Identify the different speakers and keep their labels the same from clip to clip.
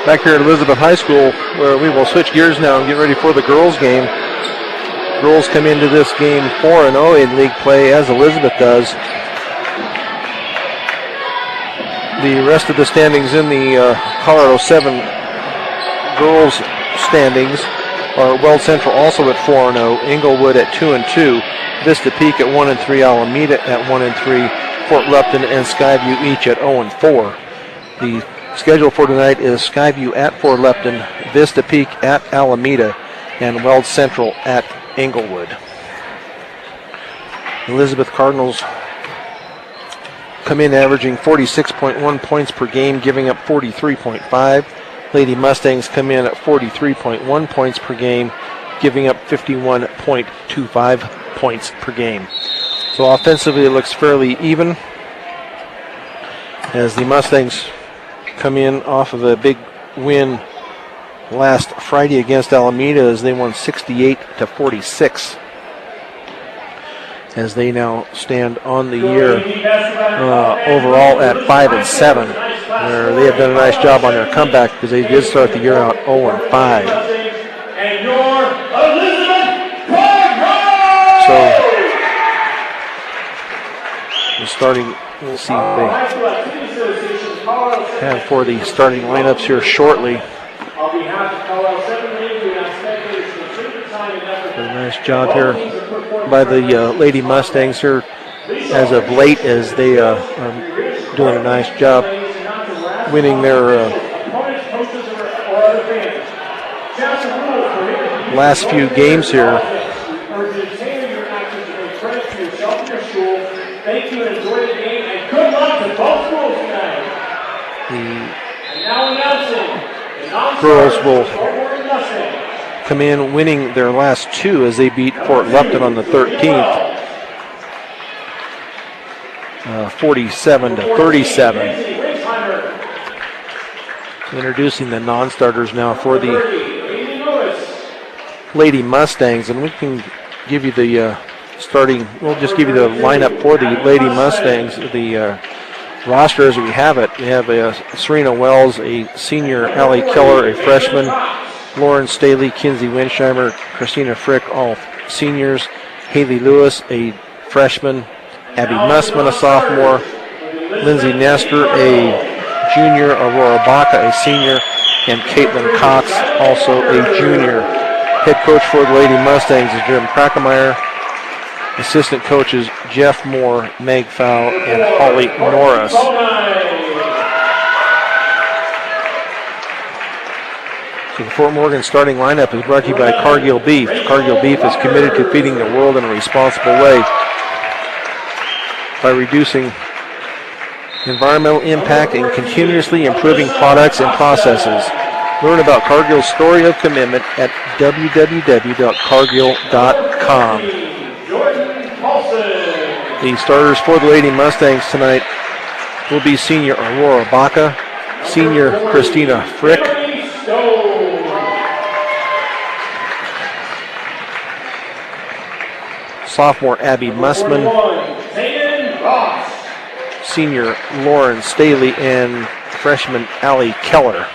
Speaker 1: back here at Elizabeth High School, where we will switch gears now and get ready for the girls' game. Girls come into this game 4-0 in league play, as Elizabeth does. The rest of the standings in the Colorado 7 girls standings are Weld Central also at 4-0, Inglewood at 2-2, Vista Peak at 1-3, Alameda at 1-3, Fort Lupton and Skyview each at 0-4. The schedule for tonight is Skyview at Fort Lupton, Vista Peak at Alameda, and Weld Central at Inglewood. Elizabeth Cardinals come in averaging 46.1 points per game, giving up 43.5. Lady Mustangs come in at 43.1 points per game, giving up 51.25 points per game. So offensively it looks fairly even, as the Mustangs come in off of a big win last Friday against Alameda, as they won 68-46, as they now stand on the year overall at 5-7, where they have done a nice job on their comeback, because they did start the year out 0-5. So the starting, we'll see what they have for the starting lineups here shortly. A nice job here by the Lady Mustangs here as of late, as they are doing a nice job winning their last few games here. The girls will come in winning their last two, as they beat Fort Lupton on the 13th, 47-37. Introducing the non-starters now for the Lady Mustangs, and we can give you the we'll just give you the lineup for the Lady Mustangs, the roster as we have it. We have Serena Wells, a senior, Allie Keller, a freshman, Lauren Staley, Kinsey Winsheimer, Christina Frick, all seniors, Haley Lewis, a freshman, Abby Mussman, a sophomore, Lindsay Nestor, a junior, Aurora Baca, a senior, and Caitlin Cox, also a junior. Head coach for the Lady Mustangs is Jim Krackemeyer. Assistant coaches Jeff Moore, Meg Fowl, and Holly Norris. So the Fort Morgan starting lineup is brought to you by Cargill Beef. Cargill Beef is committed to feeding the world in a responsible way by reducing environmental impact and continuously improving products and processes. Learn about Cargill's story of commitment at www.cargill.com. The starters for the Lady Mustangs tonight will be senior Aurora Baca, senior Christina Frick, sophomore Abby Mussman, senior Lauren Staley, and freshman Allie Keller.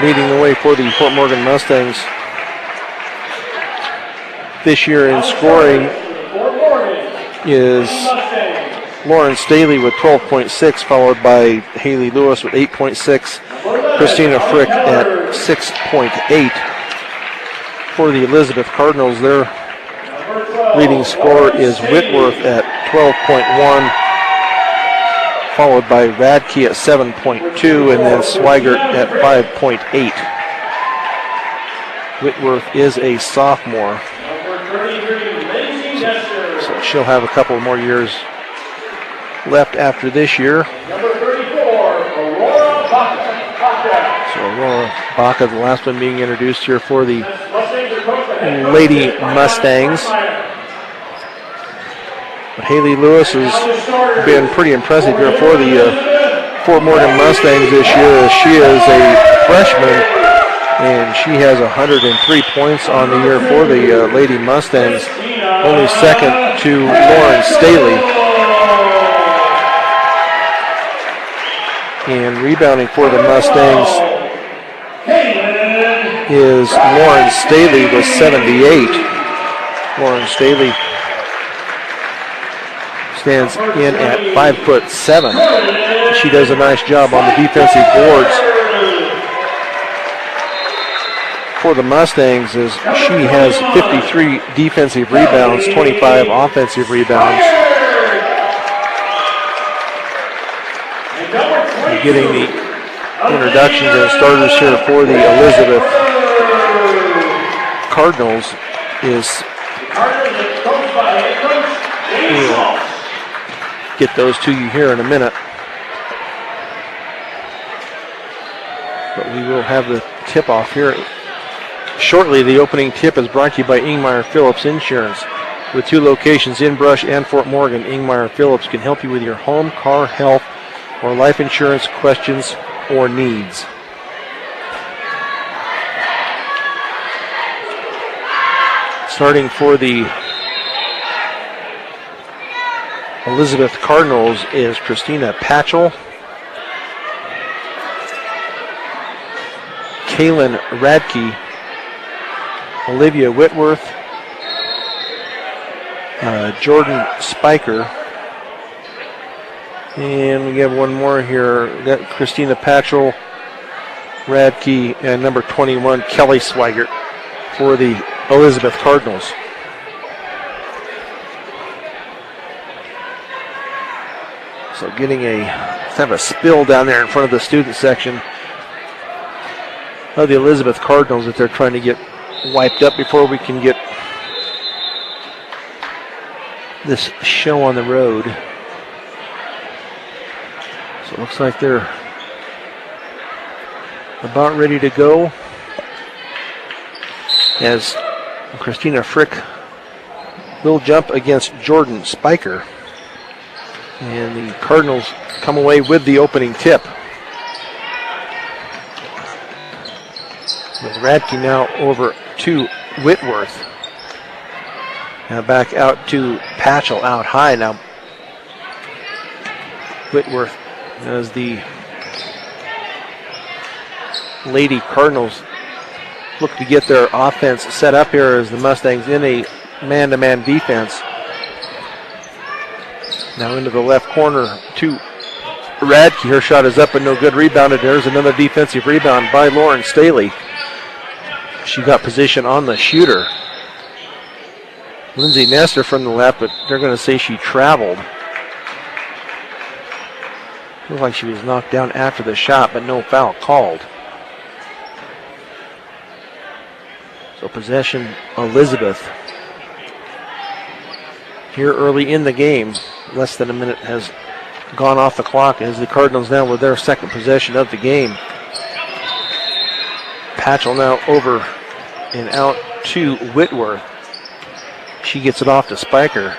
Speaker 1: Leading the way for the Fort Morgan Mustangs this year in scoring is Lauren Staley with 12.6, followed by Haley Lewis with 8.6, Christina Frick at 6.8. For the Elizabeth Cardinals, their leading scorer is Whitworth at 12.1, followed by Radke at 7.2, and then Swigert at 5.8. Whitworth is a sophomore, so she'll have a couple more years left after this year. So Aurora Baca, the last one being introduced here for the Lady Mustangs. But Haley Lewis has been pretty impressive here for the Fort Morgan Mustangs this year, as she is a freshman, and she has 103 points on the year for the Lady Mustangs, only second to Lauren Staley. Rebounding for the Mustangs is Lauren Staley with 78. Lauren Staley stands in at 5'7". She does a nice job on the defensive boards for the Mustangs, as she has 53 defensive rebounds, 25 offensive rebounds. We're getting the introductions and starters here for the Elizabeth Cardinals is we'll get those to you here in a minute. But we will have the tip-off here shortly. The opening tip is brought to you by Ingmeyer Phillips Insurance. With 2 locations in Brush and Fort Morgan, Ingmeyer Phillips can help you with your home, car, health, or life insurance questions or needs. Starting for the Elizabeth Cardinals is Christina Patchell, Kaylin Radke, Olivia Whitworth, Jordan Spiker, and we have one more here. We got Christina Patchell, Radke, and number 21, Kelly Swigert for the Elizabeth Cardinals. So getting a kind of a spill down there in front of the student section of the Elizabeth Cardinals that they're trying to get wiped up before we can get this show on the road. So it looks like they're about ready to go, as Christina Frick will jump against Jordan Spiker. And the Cardinals come away with the opening tip. With Radke now over to Whitworth. Now back out to Patchell out high. Now Whitworth, as the Lady Cardinals look to get their offense set up here, as the Mustangs in a man-to-man defense. Now into the left corner to Radke. Her shot is up and no good. Rebounded. There's another defensive rebound by Lauren Staley. She got position on the shooter. Lindsay Nestor from the left, but they're going to say she traveled. Looked like she was knocked down after the shot, but no foul called. So possession, Elizabeth. Here early in the game, less than a minute has gone off the clock, as the Cardinals now with their second possession of the game. Patchell now over and out to Whitworth. She gets it off to Spiker.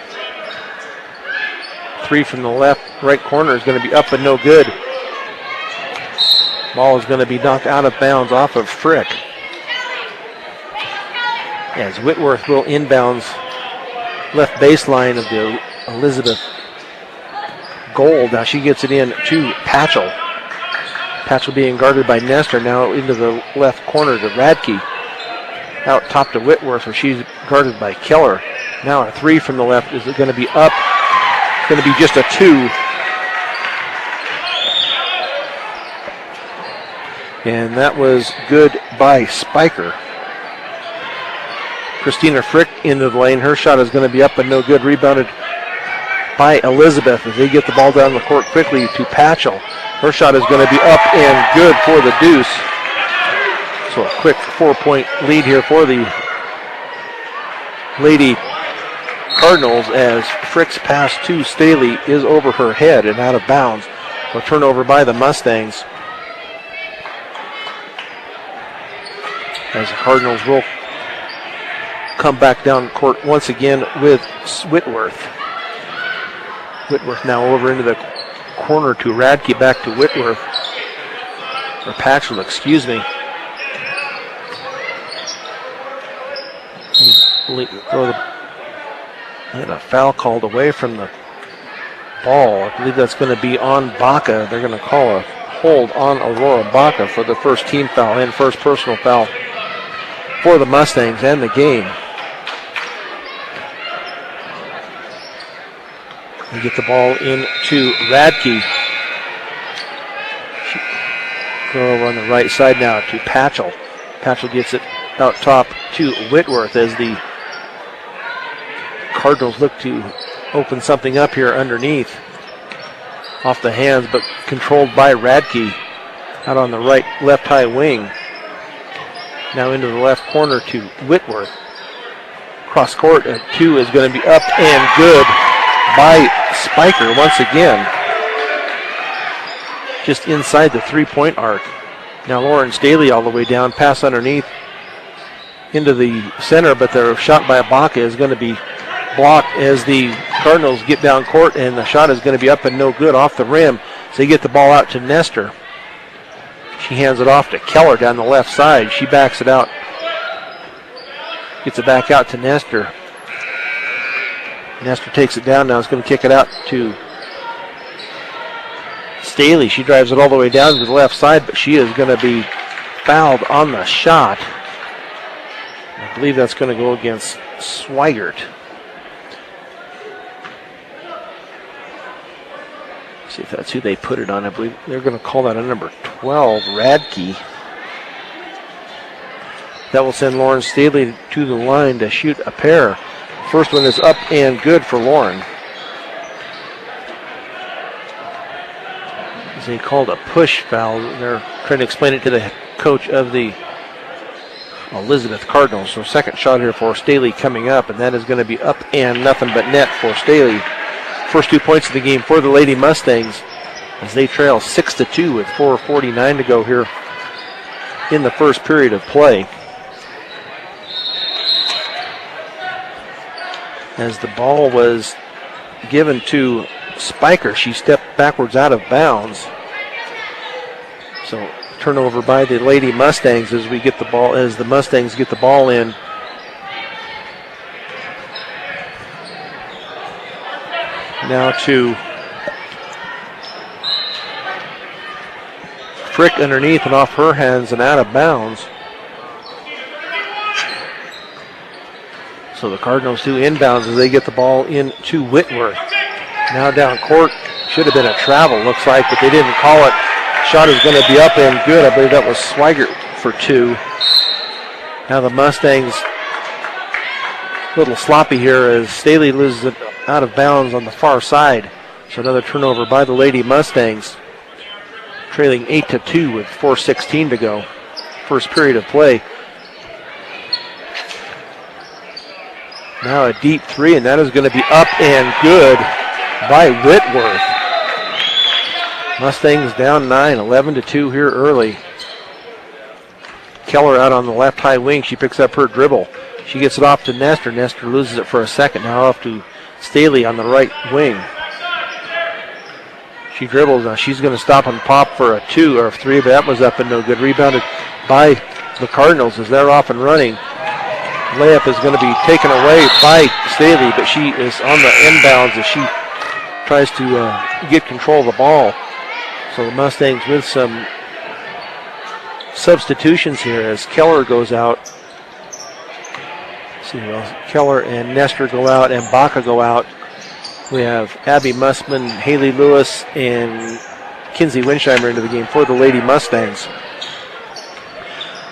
Speaker 1: 3 from the left, right corner is going to be up and no good. Ball is going to be knocked out of bounds off of Frick, as Whitworth will inbounds left baseline of the Elizabeth goal. Now she gets it in to Patchell. Patchell being guarded by Nestor, now into the left corner to Radke. Out top to Whitworth, where she's guarded by Keller. Now a 3 from the left is going to be up. It's going to be just a 2. And that was good by Spiker. Christina Frick into the lane. Her shot is going to be up and no good. Rebounded by Elizabeth as they get the ball down the court quickly to Patchell. Her shot is going to be up and good for the deuce. So a quick 4-point lead here for the Lady Cardinals, as Frick's pass to Staley is over her head and out of bounds. A turnover by the Mustangs, as the Cardinals will come back down court once again with Whitworth. Whitworth now over into the corner to Radke, back to Whitworth. Or Patchell, excuse me. And a foul called away from the ball. I believe that's going to be on Baca. They're going to call a hold on Aurora Baca for the first team foul and first personal foul for the Mustangs and the game. We get the ball into Radke. Go over on the right side now to Patchell. Patchell gets it out top to Whitworth as the Cardinals look to open something up here underneath. Off the hands, but controlled by Radke. Out on the right, left high wing. Now into the left corner to Whitworth. Cross court at 2 is going to be up and good by Spiker once again. Just inside the 3-point arc. Now Lauren Staley all the way down, pass underneath into the center, but their shot by Baca is going to be blocked as the Cardinals get down court, and the shot is going to be up and no good off the rim. So they get the ball out to Nestor. She hands it off to Keller down the left side. She backs it out. Gets it back out to Nestor. Nestor takes it down now. Is going to kick it out to Staley. She drives it all the way down to the left side, but she is going to be fouled on the shot. I believe that's going to go against Swigert. See if that's who they put it on. I believe they're going to call that a number 12, Radke. That will send Lauren Staley to the line to shoot a pair. First one is up and good for Lauren. As they called a push foul, they're trying to explain it to the coach of the Elizabeth Cardinals. So second shot here for Staley coming up, and that is going to be up and nothing but net for Staley. First 2 points of the game for the Lady Mustangs as they trail 6-2 with 4:49 to go here in the first period of play. As the ball was given to Spiker, she stepped backwards out of bounds. So turnover by the Lady Mustangs as we get the ball, as the Mustangs get the ball in. Now to Frick underneath and off her hands and out of bounds. So the Cardinals do inbounds as they get the ball into Whitworth. Now down court. Should have been a travel, looks like, but they didn't call it. Shot is going to be up and good. I believe that was Swigert for 2. Now the Mustangs a little sloppy here as Staley loses it out of bounds on the far side. So another turnover by the Lady Mustangs. Trailing 8-2 with 4:16 to go. First period of play. Now a deep 3, and that is going to be up and good by Whitworth. Mustangs down 9, 11-2 here early. Keller out on the left high wing. She picks up her dribble. She gets it off to Nestor. Nestor loses it for a second. Now off to Staley on the right wing. She dribbles. Now she's going to stop and pop for a 2 or a 3, but that was up and no good. Rebounded by the Cardinals as they're off and running. Layup is going to be taken away by Staley, but she is on the inbounds as she tries to get control of the ball. So the Mustangs with some substitutions here as Keller goes out. Let's see who else. Keller and Nestor go out and Baca go out. We have Abby Mussman, Haley Lewis, and Kinsey Winsheimer into the game for the Lady Mustangs.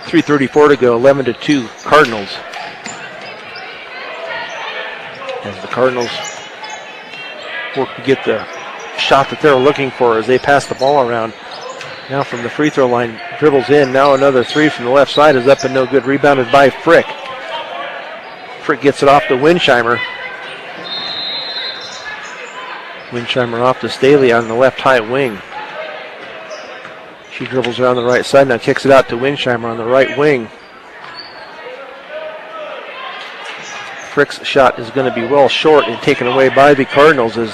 Speaker 1: 3:34 to go, 11-2 Cardinals. As the Cardinals work to get the shot that they're looking for as they pass the ball around. Now from the free throw line, dribbles in. Now another 3 from the left side is up and no good. Rebounded by Frick. Frick gets it off to Winsheimer. Winsheimer off to Staley on the left high wing. She dribbles around the right side, now kicks it out to Winsheimer on the right wing. Frick's shot is going to be well short and taken away by the Cardinals as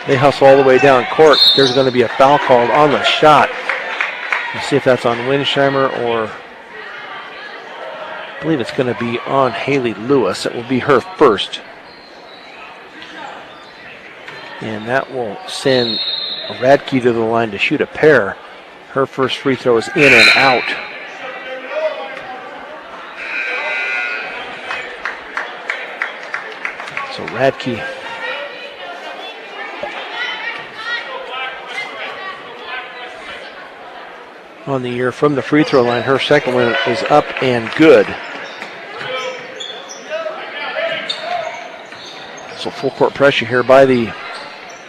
Speaker 1: they hustle all the way down court. There's going to be a foul called on the shot. Let's see if that's on Winsheimer or I believe it's going to be on Haley Lewis. It will be her first. And that will send Radke to the line to shoot a pair. Her first free throw is in and out. So Radke on the year from the free throw line. Her second one is up and good. So full court pressure here by the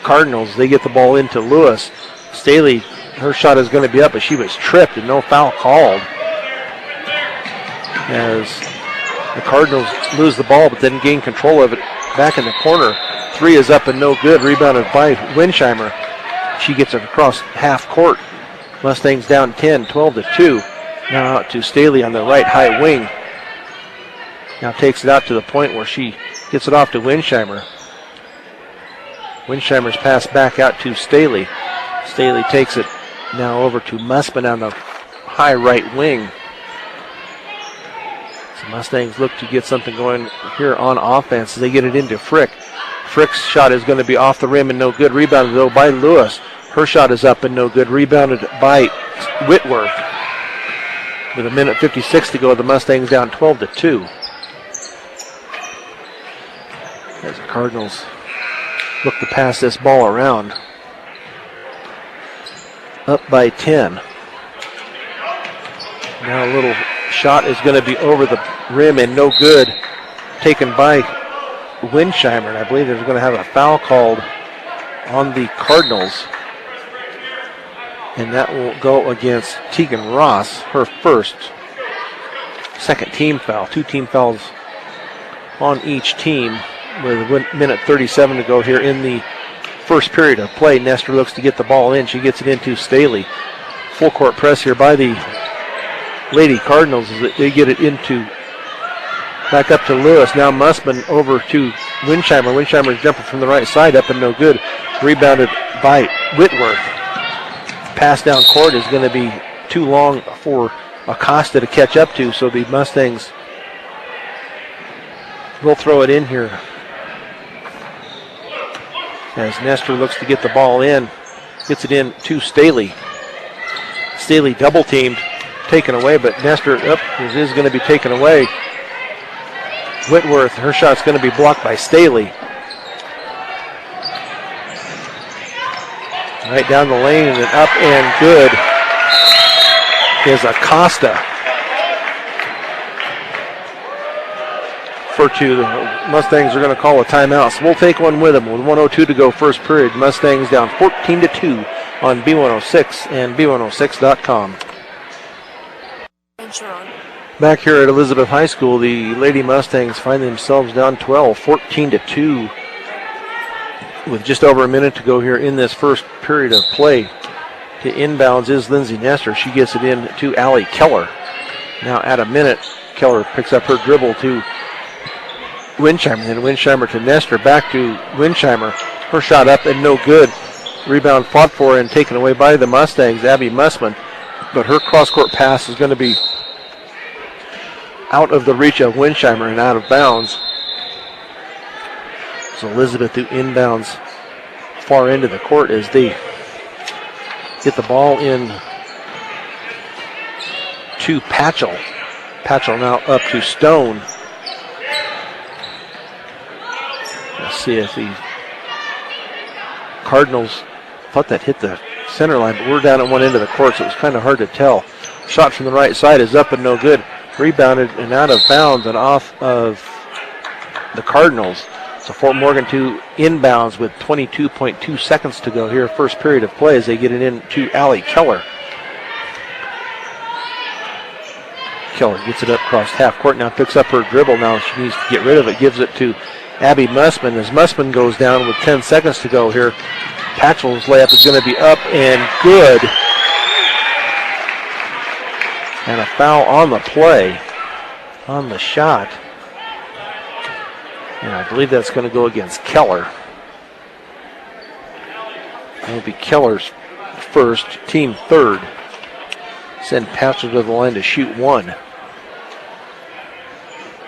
Speaker 1: Cardinals. They get the ball into Lewis. Staley, her shot is going to be up, but she was tripped and no foul called. As the Cardinals lose the ball, but then gain control of it back in the corner. Three is up and no good. Rebounded by Winsheimer. She gets it across half court. Mustangs down 10, 12-2. Now out to Staley on the right high wing. Now takes it out to the point where she gets it off to Winsheimer. Winsheimer's pass back out to Staley. Staley takes it now over to Mussman on the high right wing. So Mustangs look to get something going here on offense as they get it into Frick. Frick's shot is going to be off the rim and no good. Rebounded though by Lewis. Her shot is up and no good. Rebounded by Whitworth. With a minute 56 to go, the Mustangs down 12-2. As the Cardinals look to pass this ball around. Up by 10. Now a little shot is going to be over the rim and no good. Taken by Winsheimer. And I believe they're going to have a foul called on the Cardinals. And that will go against Tegan Ross, her second team foul. 2 team fouls on each team with a minute 37 to go here in the first period of play. Nestor looks to get the ball in. She gets it into Staley. Full court press here by the Lady Cardinals as they get it into back up to Lewis. Now Mussman over to Winsheimer. Winsheimer's jumping from the right side up and no good. Rebounded by Whitworth. Pass down court is going to be too long for Acosta to catch up to, so the Mustangs will throw it in here. As Nestor looks to get the ball in, gets it in to Staley. Staley double teamed, taken away, but Nestor, it is going to be taken away. Whitworth, her shot's going to be blocked by Staley. Right down the lane and then up and good is Acosta. For 2, the Mustangs are going to call a timeout. So we'll take one with them with 1:02 to go first period. Mustangs down 14-2 on B106 and B106.com. Back here at Elizabeth High School, the Lady Mustangs find themselves down 12, 14-2. With just over a minute to go here in this first period of play. To inbounds is Lindsay Nestor. She gets it in to Allie Keller. Now at a minute, Keller picks up her dribble to Winsheimer. Then Winsheimer to Nestor. Back to Winsheimer. Her shot up and no good. Rebound fought for and taken away by the Mustangs, Abby Mussman. But her cross-court pass is going to be out of the reach of Winsheimer and out of bounds. So Elizabeth who inbounds far into the court as they get the ball in to Patchell. Patchell now up to Stone. Let's see if the Cardinals thought that hit the center line, but we're down at one end of the court, so it was kind of hard to tell. Shot from the right side is up and no good. Rebounded and out of bounds and off of the Cardinals. So Fort Morgan to inbounds with 22.2 seconds to go here. First period of play as they get it in to Allie Keller. Keller gets it up across half court. Now picks up her dribble. Now she needs to get rid of it. Gives it to Abby Mussman as Mussman goes down with 10 seconds to go here. Patchell's layup is going to be up and good. And a foul on the play, on the shot. And I believe that's going to go against Keller. It'll be Keller's first, team third. Send Patchell to the line to shoot 1.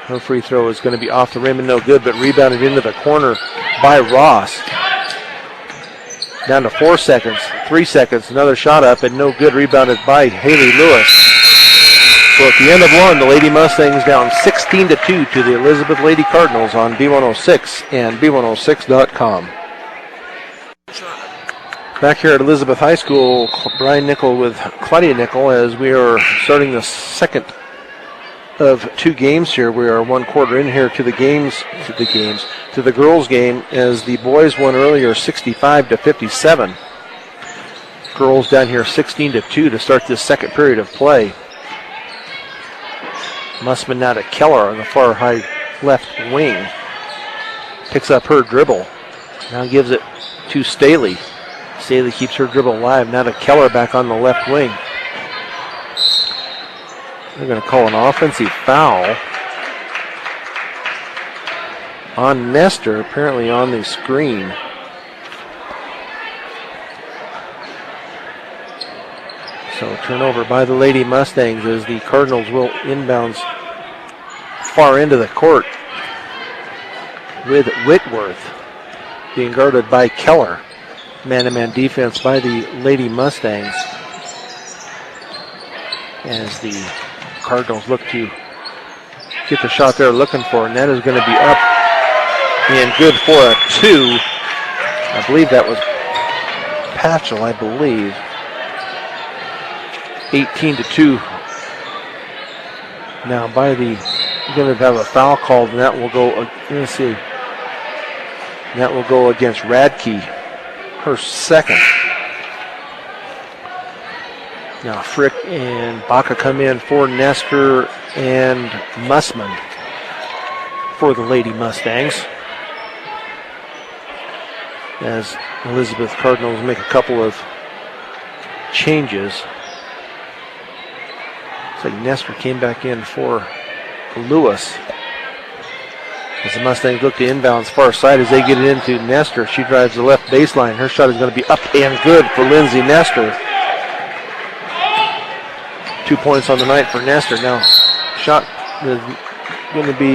Speaker 1: Her free throw is going to be off the rim and no good, but rebounded into the corner by Ross. Down to 4 seconds, 3 seconds, another shot up and no good, rebounded by Haley Lewis. So at the end of one, the Lady Mustangs down 16-2 to the Elizabeth Lady Cardinals on B106 and B106.com. Back here at Elizabeth High School, Brian Nickel with Claudia Nickel as we are starting the second of 2 games here. We are 1 quarter in here to the girls game as the boys won earlier 65-57. Girls down here 16-2 to start this second period of play. Mussman now to Keller on the far high left wing. Picks up her dribble. Now gives it to Staley. Staley keeps her dribble alive. Now to Keller back on the left wing. They're going to call an offensive foul on Nestor, apparently on the screen. So turnover by the Lady Mustangs as the Cardinals will inbounds far into the court with Whitworth being guarded by Keller. Man-to-man defense by the Lady Mustangs as the Cardinals look to get the shot they're looking for, and that is going to be up and good for a 2. I believe that was Patchell, I believe. 18-2 now by the, going to have a foul called, and that will go, let's see, that will go against Radke, her second. Now Frick and Baca come in for Nestor and Mussman for the Lady Mustangs as Elizabeth Cardinals make a couple of changes. Looks like Nestor came back in for Lewis. As the Mustangs look to inbounds far side as they get it into Nestor. She drives the left baseline. Her shot is going to be up and good for Lindsay Nestor. 2 points on the night for Nestor. Now, shot is going to be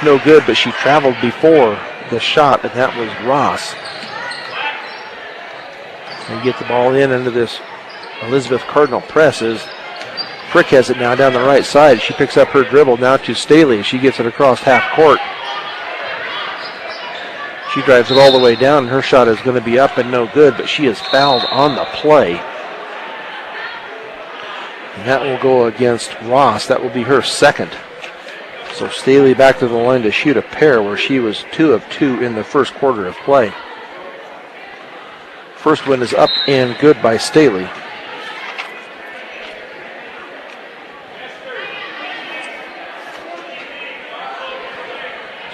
Speaker 1: no good, but she traveled before the shot, and that was Ross. They get the ball in into this Elizabeth Cardinal presses. Frick has it now down the right side. She picks up her dribble now to Staley. She gets it across half court. She drives it all the way down, and her shot is going to be up and no good, but she is fouled on the play. And that will go against Ross. That will be her second. So Staley back to the line to shoot a pair where she was 2 of 2 in the first quarter of play. First one is up and good by Staley.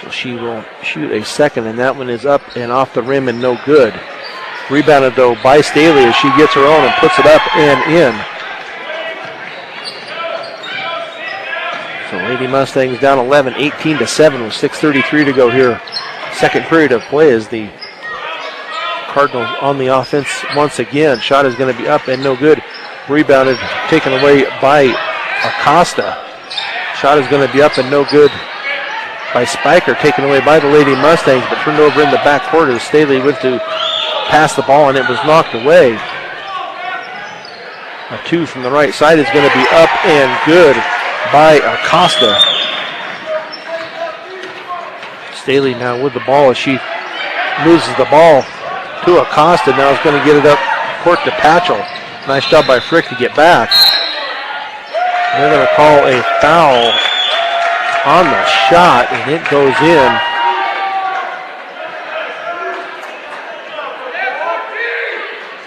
Speaker 1: So she will shoot a second, and that one is up and off the rim and no good. Rebounded though by Staley as she gets her own and puts it up and in. So Lady Mustangs down 11, 18-7 with 6:33 to go here. Second period of play as the Cardinals on the offense once again. Shot is going to be up and no good. Rebounded, taken away by Acosta. Shot is going to be up and no good by Spiker, taken away by the Lady Mustangs, but turned over in the backcourt as Staley went to pass the ball and it was knocked away. A 2 from the right side is going to be up and good by Acosta. Staley now with the ball as she loses the ball to Acosta. Now is going to get it up court to Patchell. Nice job by Frick to get back. They're going to call a foul on the shot, and it goes in.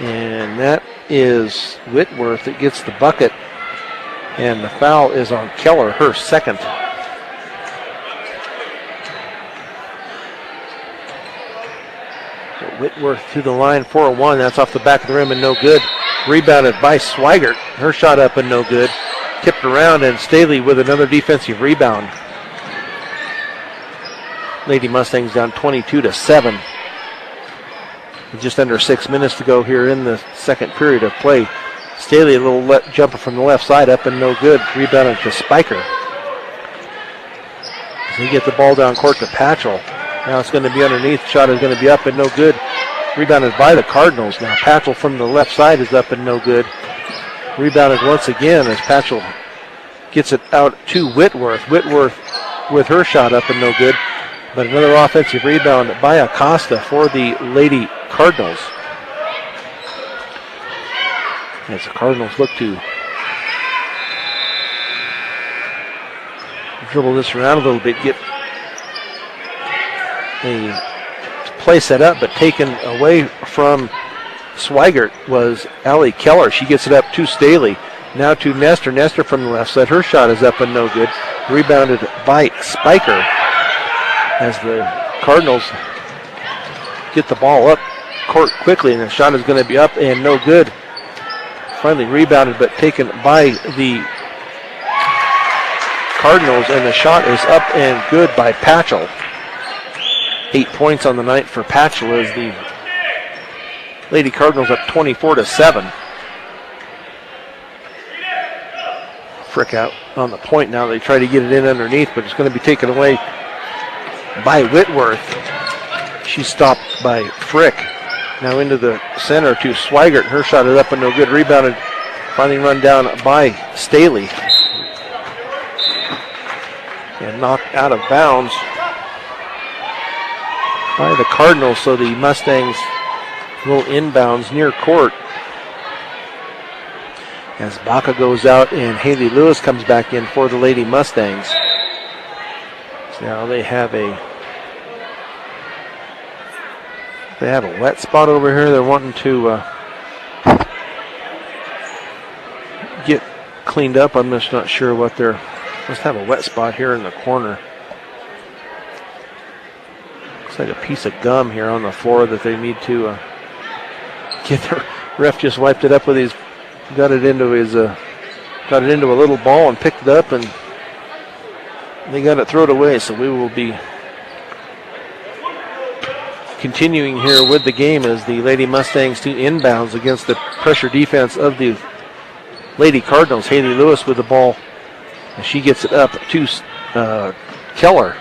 Speaker 1: And that is Whitworth that gets the bucket. And the foul is on Keller, her second. So Whitworth to the line for a 1. That's off the back of the rim and no good. Rebounded by Swigert. Her shot up and no good. Tipped around, and Staley with another defensive rebound. Lady Mustangs down 22-7. With just under 6 minutes to go here in the second period of play. Staley, a little jumper from the left side, up and no good. Rebounded to Spiker. As they get the ball down court to Patchell. Now it's going to be underneath. Shot is going to be up and no good. Rebounded by the Cardinals. Now Patchell from the left side is up and no good. Rebounded once again as Patchell gets it out to Whitworth. Whitworth with her shot up and no good. But another offensive rebound by Acosta for the Lady Cardinals. As the Cardinals look to dribble this around a little bit, get a play set up, but taken away from Swigert was Allie Keller. She gets it up to Staley. Now to Nestor. Nestor from the left side. Her shot is up and no good. Rebounded by Spiker as the Cardinals get the ball up court quickly, and the shot is going to be up and no good. Finally rebounded, but taken by the Cardinals, and the shot is up and good by Patchell. 8 points on the night for Patchell as the Lady Cardinals up 24-7. Frick out on the point now. They try to get it in underneath, but it's going to be taken away by Whitworth. She's stopped by Frick. Now into the center to Swigert. Her shot is up and no good. Rebounded, finally run down by Staley. And knocked out of bounds by the Cardinals, so the Mustangs will inbounds near court. As Baca goes out and Haley Lewis comes back in for the Lady Mustangs. So now they have a wet spot over here. They're wanting to get cleaned up. I'm just not sure what they're. Must have a wet spot here in the corner. Looks like a piece of gum here on the floor that they need to get. The ref just wiped it up with his. Got it into a little ball and picked it up, and they got it thrown away. So we will be continuing here with the game as the Lady Mustangs to inbounds against the pressure defense of the Lady Cardinals. Haley Lewis with the ball, and she gets it up to Keller.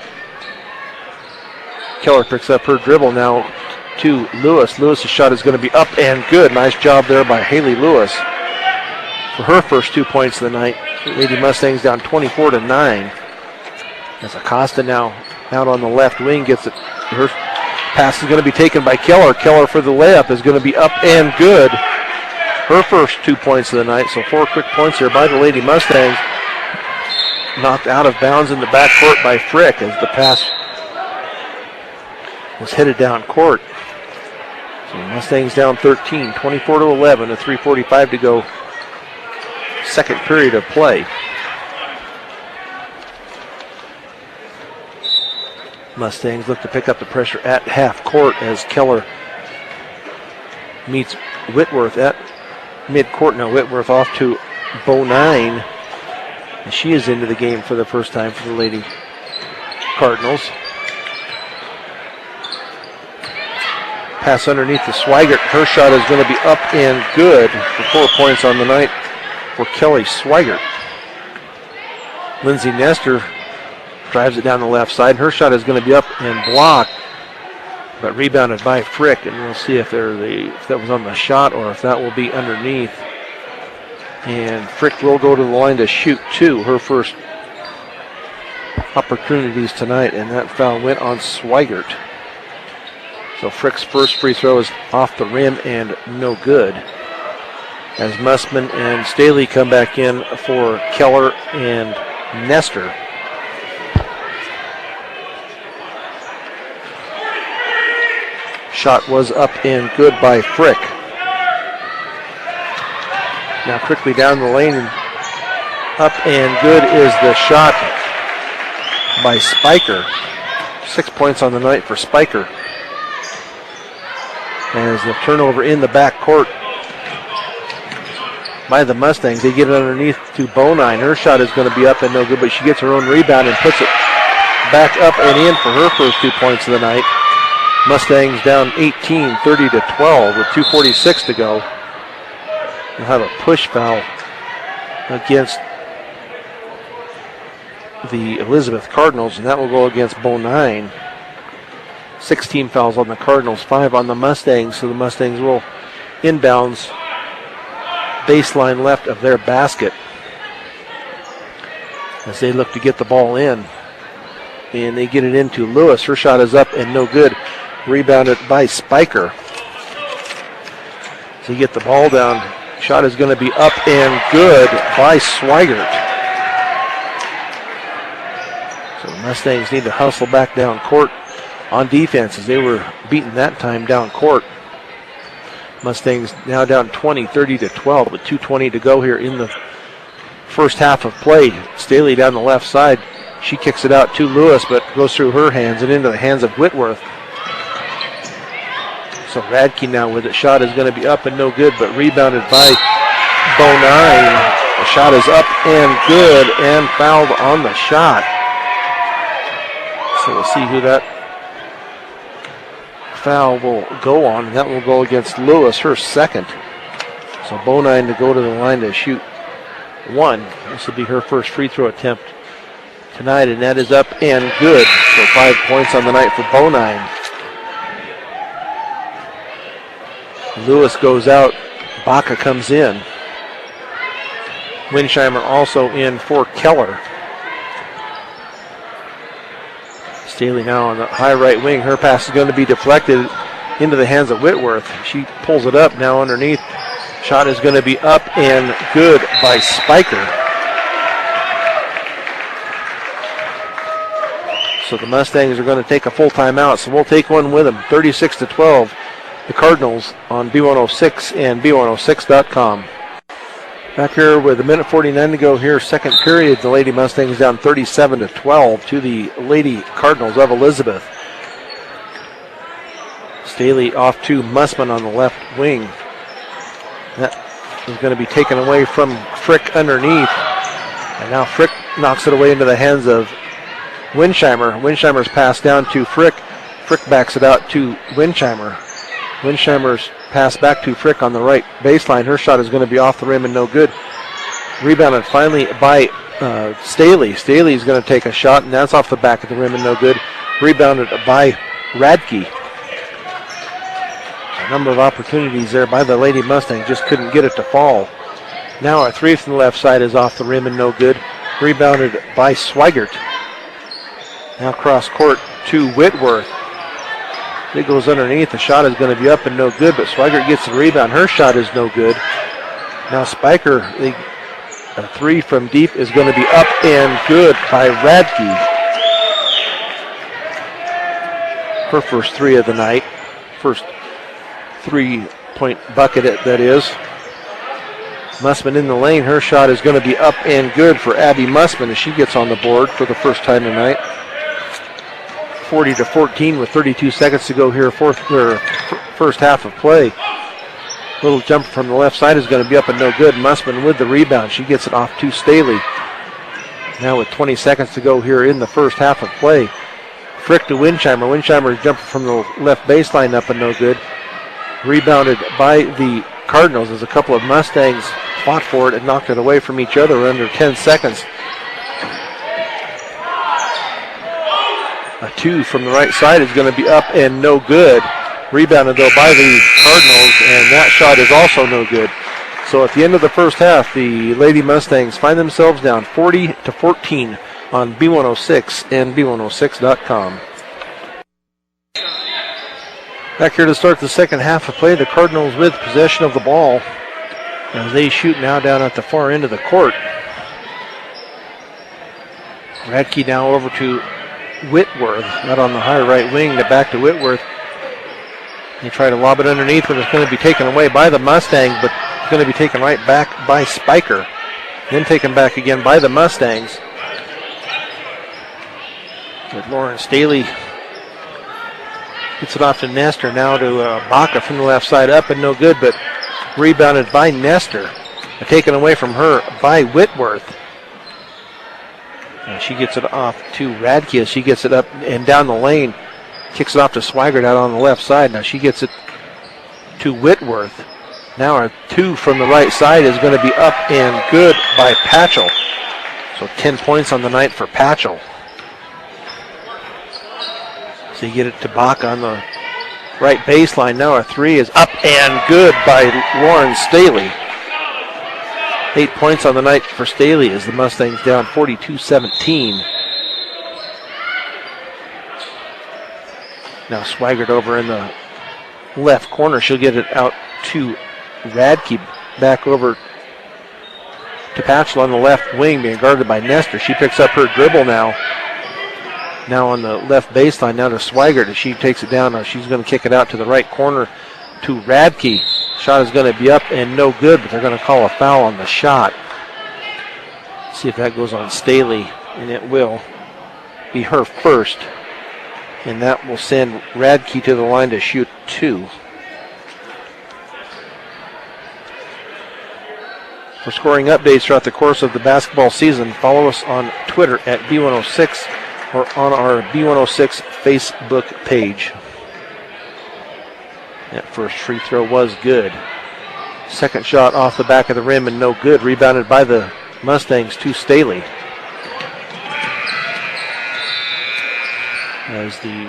Speaker 1: Keller picks up her dribble now to Lewis. Lewis's shot is going to be up and good. Nice job there by Haley Lewis for her first 2 points of the night. Lady Mustangs down 24-9. As Acosta now out on the left wing gets it. Her pass is going to be taken by Keller. Keller for the layup is going to be up and good. Her first 2 points of the night. So 4 quick points here by the Lady Mustangs. Knocked out of bounds in the backcourt by Frick as the pass was headed down court. So Mustangs down 13, 24-11, with 3:45 to go. Second period of play. Mustangs look to pick up the pressure at half court as Keller meets Whitworth at mid-court. Now Whitworth off to Bonine. And she is into the game for the first time for the Lady Cardinals. Pass underneath to Swigert. Her shot is going to be up and good for 4 points on the night for Kelly Swigert. Lindsay Nestor drives it down the left side. Her shot is going to be up and blocked, but rebounded by Frick, and we'll see if that was on the shot or if that will be underneath. And Frick will go to the line to shoot two, her first opportunities tonight, and that foul went on Swigert. So Frick's first free throw is off the rim and no good. As Mussman and Staley come back in for Keller and Nestor. Shot was up and good by Frick. Now quickly down the lane, and up and good is the shot by Spiker. 6 points on the night for Spiker. As the turnover in the backcourt by the Mustangs. They get it underneath to Bonine. Her shot is going to be up and no good, but she gets her own rebound and puts it back up and in for her first 2 points of the night. Mustangs down 18, 30-12 with 2:46 to go. We'll have a push foul against the Elizabeth Cardinals, and that will go against Bonine. 6 team fouls on the Cardinals, 5 on the Mustangs. So the Mustangs will inbounds baseline left of their basket as they look to get the ball in. And they get it into Lewis. Her shot is up and no good. Rebounded by Spiker. So you get the ball down. Shot is going to be up and good by Swigert. So the Mustangs need to hustle back down court on defense as they were beaten that time down court. Mustangs now down 20, 30-12 with 2:20 to go here in the first half of play. Staley down the left side. She kicks it out to Lewis, but goes through her hands and into the hands of Whitworth. So Radke now with it. Shot is going to be up and no good, but rebounded by Bonine. The shot is up and good and fouled on the shot. So we'll see who that foul will go on, and that will go against Lewis, her second. So Bonine to go to the line to shoot one. This will be her first free throw attempt tonight, and that is up and good. So 5 points on the night for Bonine. Lewis goes out. Baca comes in. Winsheimer also in for Keller. Staley now on the high right wing. Her pass is going to be deflected into the hands of Whitworth. She pulls it up now underneath. Shot is going to be up and good by Spiker. So the Mustangs are going to take a full timeout, so we'll take one with them. 36-12, the Cardinals on B106 and B106.com. Back here with a minute 49 to go here, second period. The Lady Mustangs down 37-12 to the Lady Cardinals of Elizabeth. Staley off to Mussman on the left wing. That is going to be taken away from Frick underneath. And now Frick knocks it away into the hands of Winsheimer. Winsheimer's pass down to Frick. Frick backs it out to Winsheimer. Winsheimer's pass back to Frick on the right baseline. Her shot is going to be off the rim and no good. Rebounded finally by Staley. Staley is going to take a shot, and that's off the back of the rim and no good. Rebounded by Radke. A number of opportunities there by the Lady Mustang, just couldn't get it to fall. Now a three from the left side is off the rim and no good. Rebounded by Swigert. Now cross court to Whitworth. It goes underneath. The shot is going to be up and no good, but Swigert gets the rebound. Her shot is no good. Now Spiker, a three from deep is going to be up and good by Radke. Her first three of the night. First 3-point bucket, that is. Mussman in the lane. Her shot is going to be up and good for Abby Mussman as she gets on the board for the first time tonight. 40-14 with 32 seconds to go here, first half of play. Little jumper from the left side is going to be up and no good. Mussman with the rebound. She gets it off to Staley. Now with 20 seconds to go here in the first half of play. Frick to Winsheimer. Winsheimer's jumper from the left baseline up and no good. Rebounded by the Cardinals as a couple of Mustangs fought for it and knocked it away from each other under 10 seconds. A two from the right side is going to be up and no good. Rebounded though by the Cardinals, and that shot is also no good. So at the end of the first half, the Lady Mustangs find themselves down 40-14 on B106 and B106.com. Back here to start the second half of play, the Cardinals with possession of the ball as they shoot now down at the far end of the court. Radke now over to Whitworth, not on the high right wing, to back to Whitworth. They try to lob it underneath, but it's going to be taken away by the Mustangs, but it's going to be taken right back by Spiker. Then taken back again by the Mustangs. With Lauren Staley gets it off to Nestor, now to Baca from the left side, up and no good, but rebounded by Nestor. Taken away from her by Whitworth. And she gets it off to Radke as she gets it up and down the lane. Kicks it off to Swigert out on the left side. Now she gets it to Whitworth. Now a two from the right side is going to be up and good by Patchell. So 10 points on the night for Patchell. So you get it to Baca on the right baseline. Now a three is up and good by Lauren Staley. 8 points on the night for Staley as the Mustangs down 42-17. Now Swigert over in the left corner. She'll get it out to Radke. Back over to Patchell on the left wing, being guarded by Nestor. She picks up her dribble now. Now on the left baseline, now to Swigert as she takes it down. Now she's going to kick it out to the right corner to Radke. Shot is going to be up and no good, but they're going to call a foul on the shot. See if that goes on Staley, and it will be her first. And that will send Radke to the line to shoot two. For scoring updates throughout the course of the basketball season, follow us on Twitter at B106 or on our B106 Facebook page. That first free throw was good. Second shot off the back of the rim and no good. Rebounded by the Mustangs to Staley. As the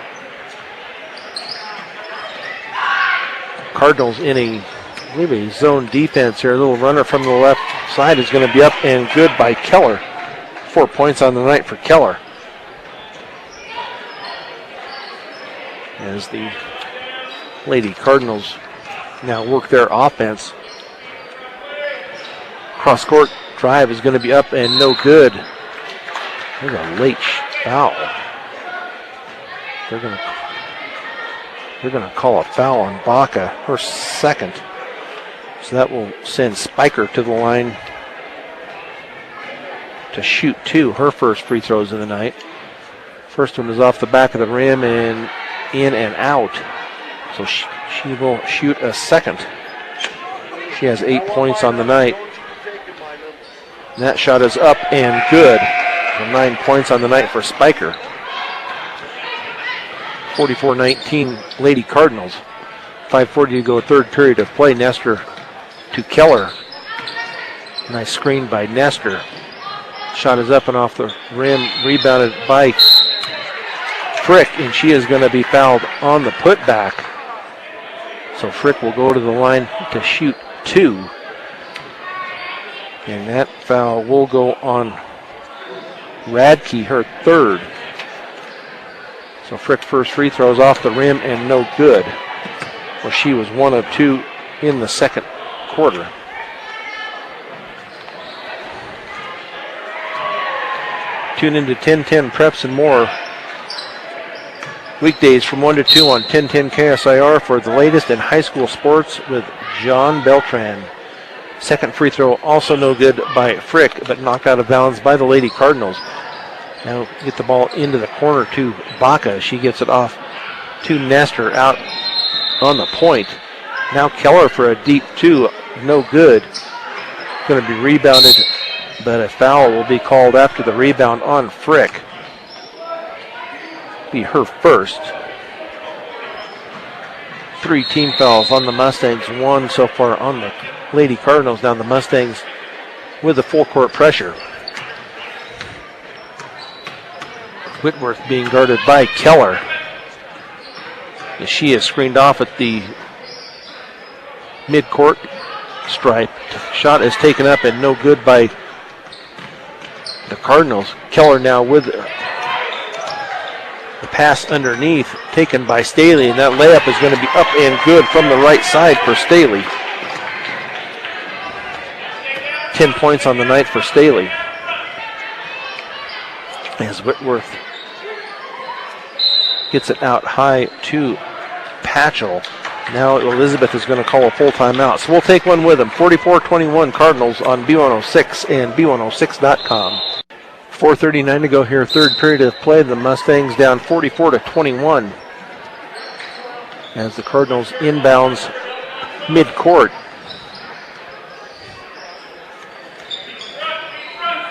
Speaker 1: Cardinals in I believe a zone defense here. A little runner from the left side is going to be up and good by Keller. 4 points on the night for Keller. As the Lady Cardinals now work their offense. Cross court drive is going to be up and no good. There's a late foul. They're going to call a foul on Baca, her second. So that will send Spiker to the line to shoot two, her first free throws of the night. First one is off the back of the rim and in and out. So she will shoot a second. She has 8 points on the night. And that shot is up and good. So 9 points on the night for Spiker. 44-19 Lady Cardinals. 5:40 to go, third period of play. Nestor to Keller. Nice screen by Nestor. Shot is up and off the rim, rebounded by Frick, and she is going to be fouled on the putback. So Frick will go to the line to shoot two. And that foul will go on Radke, her third. So Frick first free throws off the rim and no good. Well, she was 1 of 2 in the second quarter. Tune into 1010 Preps and More weekdays from 1 to 2 on 1010 KSIR for the latest in high school sports with John Beltran. Second free throw also no good by Frick, but knocked out of bounds by the Lady Cardinals. Now get the ball into the corner to Baca. She gets it off to Nestor out on the point. Now Keller for a deep two, no good. Going to be rebounded, but a foul will be called after the rebound on Frick. Be her first. 3 team fouls on the Mustangs, 1 so far on the Lady Cardinals. Now the Mustangs with the full court pressure. Whitworth being guarded by Keller. As she is screened off at the mid-court stripe. Shot is taken up and no good by the Cardinals. Keller now with the pass underneath taken by Staley, and that layup is going to be up and good from the right side for Staley. 10 points on the night for Staley. As Whitworth gets it out high to Patchell. Now Elizabeth is going to call a full timeout. So we'll take one with them. 44-21 Cardinals on B106 and B106.com. 4:39 to go here, third period of play. The Mustangs down 44-21 as the Cardinals inbounds mid-court.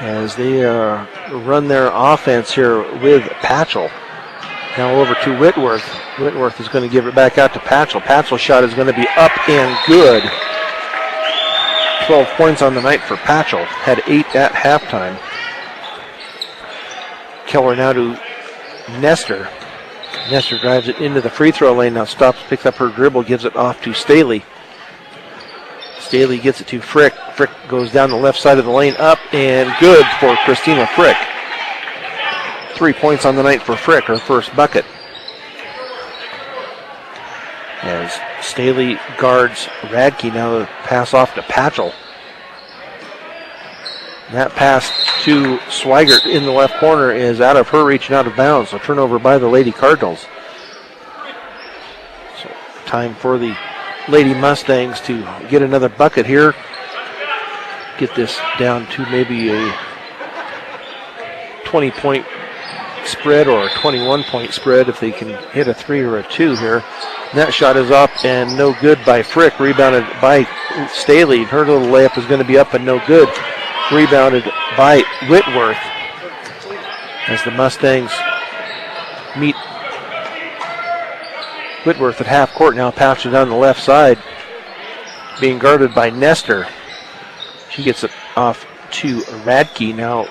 Speaker 1: As they run their offense here with Patchell. Now over to Whitworth. Whitworth is going to give it back out to Patchell. Patchell's shot is going to be up and good. 12 points on the night for Patchell. Had 8 at halftime. Keller now to Nestor. Nestor drives it into the free throw lane. Now stops, picks up her dribble, gives it off to Staley. Staley gets it to Frick. Frick goes down the left side of the lane, up and good for Christina Frick. 3 points on the night for Frick, her first bucket. As Staley guards Radke, now the pass off to Patchell. That pass to Swigert in the left corner is out of her reach and out of bounds. A turnover by the Lady Cardinals. So time for the Lady Mustangs to get another bucket here. Get this down to maybe a 20-point spread or a 21-point spread if they can hit a 3 or a 2 here. And that shot is up and no good by Frick. Rebounded by Staley. Her little layup is going to be up and no good. Rebounded by Whitworth as the Mustangs meet Whitworth at half court. Now passed it down the left side, being guarded by Nestor. She gets it off to Radke, now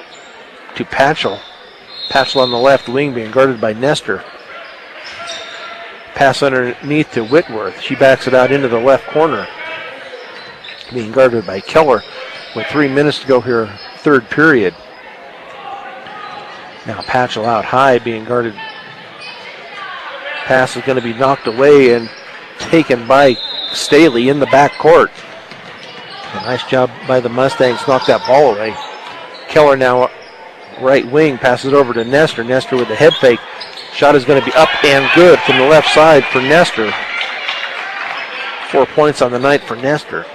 Speaker 1: to Patchell. Patchell on the left wing, being guarded by Nestor. Pass underneath to Whitworth. She backs it out into the left corner, being guarded by Keller. With 3 minutes to go here, third period. Now Patchell out high, being guarded. Pass is going to be knocked away and taken by Staley in the back court. A nice job by the Mustangs, knocked that ball away. Keller now right wing, passes over to Nestor. Nestor with the head fake. Shot is going to be up and good from the left side for Nestor. 4 points on the night for Nestor.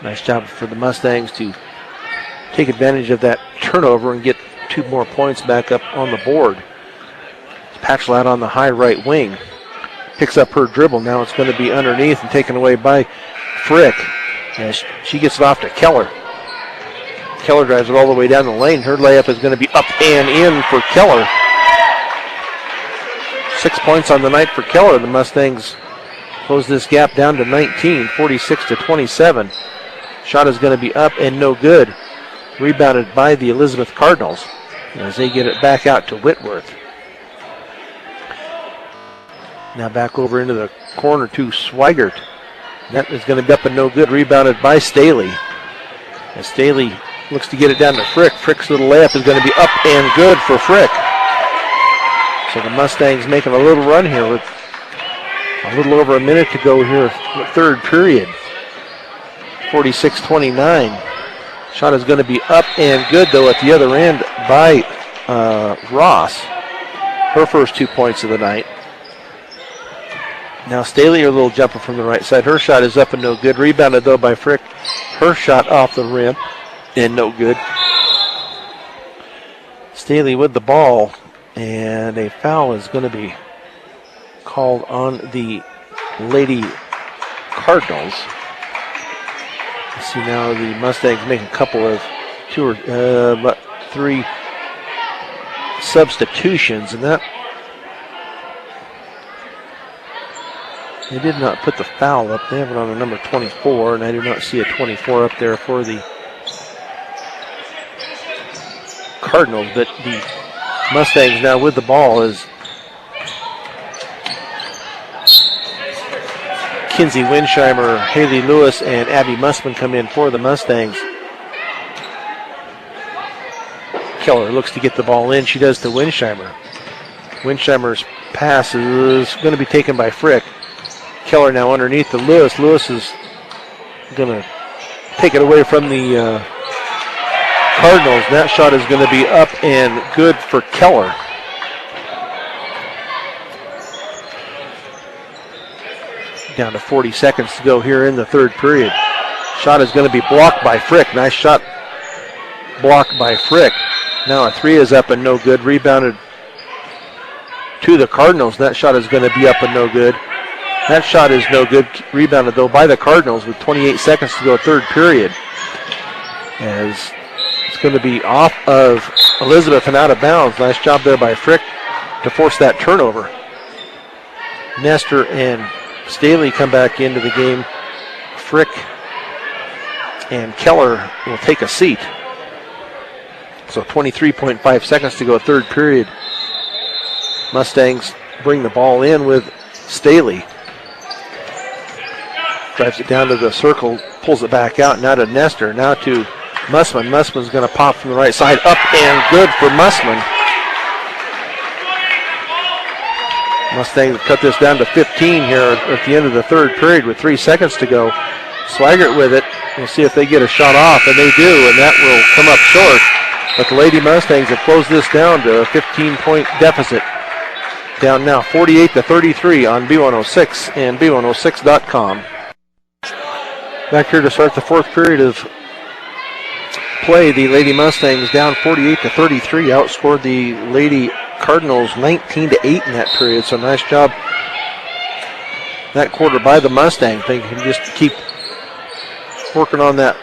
Speaker 1: Nice job for the Mustangs to take advantage of that turnover and get 2 more points back up on the board. Patchell out on the high right wing. Picks up her dribble. Now it's going to be underneath and taken away by Frick. As she gets it off to Keller. Keller drives it all the way down the lane. Her layup is going to be up and in for Keller. 6 points on the night for Keller. The Mustangs close this gap down to 19, 46-27. Shot is going to be up and no good. Rebounded by the Elizabeth Cardinals as they get it back out to Whitworth. Now back over into the corner to Swigert. That is going to be up and no good. Rebounded by Staley. As Staley looks to get it down to Frick. Frick's little layup is going to be up and good for Frick. So the Mustangs making a little run here with a little over a minute to go here, the third period. 46-29. Shot is going to be up and good, though, at the other end by Ross. Her first 2 points of the night. Now Staley, her little jumper from the right side. Her shot is up and no good. Rebounded, though, by Frick. Her shot off the rim and no good. Staley with the ball, and a foul is going to be called on the Lady Cardinals. You see now the Mustangs make a couple of 3 substitutions, and that they did not put the foul up. They have it on a number 24, and I do not see a 24 up there for the Cardinals, but the Mustangs now with the ball as Kinsey Winsheimer, Haley Lewis, and Abby Mussman come in for the Mustangs. Keller looks to get the ball in. She does to Winsheimer. Winsheimer's pass is going to be taken by Frick. Keller now underneath to Lewis. Lewis is going to take it away from the Cardinals. That shot is going to be up and good for Keller. Down to 40 seconds to go here in the third period. Shot is going to be blocked by Frick. Nice shot blocked by Frick. Now a 3 is up and no good. Rebounded to the Cardinals. That shot is going to be up and no good. That shot is no good. Rebounded, though, by the Cardinals with 28 seconds to go, third period. As it's going to be off of Elizabeth and out of bounds. Nice job there by Frick to force that turnover. Nestor and Staley come back into the game. Frick and Keller will take a seat. So 23.5 seconds to go, third period. Mustangs bring the ball in with Staley. Drives it down to the circle, pulls it back out, now to Nestor, now to Mussman. Mussman's going to pop from the right side, up and good for Mussman. Mustangs cut this down to 15 here at the end of the third period with 3 seconds to go. Swigert with it. We'll see if they get a shot off, and they do, and that will come up short. But the Lady Mustangs have closed this down to a 15-point deficit. Down now 48-33 on B106 and B106.com. Back here to start the fourth period of play, the Lady Mustangs down 48-33, outscored the Lady Cardinals 19-8 in that period. So nice job that quarter by the Mustangs. They can just keep working on that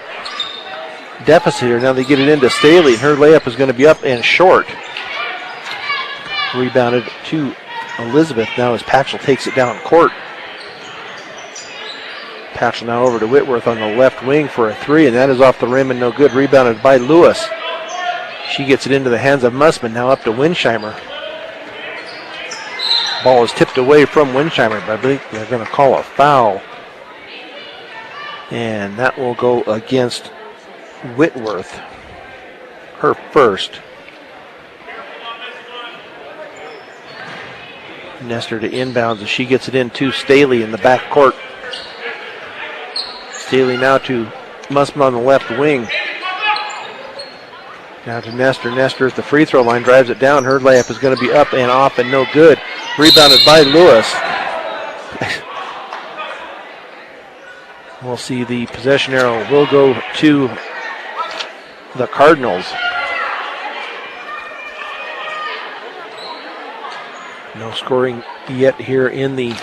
Speaker 1: deficit here. Now they get it into Staley, and her layup is going to be up and short. Rebounded to Elizabeth now as Patchell takes it down court. Patchell now over to Whitworth on the left wing for a three, and that is off the rim and no good. Rebounded by Lewis. She gets it into the hands of Mussman, now up to Winsheimer. Ball is tipped away from Winsheimer, but I believe they're going to call a foul. And that will go against Whitworth, her first. Nestor to inbounds as she gets it into Staley in the back court. Staley now to Mussman on the left wing. Now to Nestor. Nestor at the free throw line, drives it down. Her layup is going to be up and off and no good. Rebounded by Lewis. We'll see the possession arrow will go to the Cardinals. No scoring yet here in the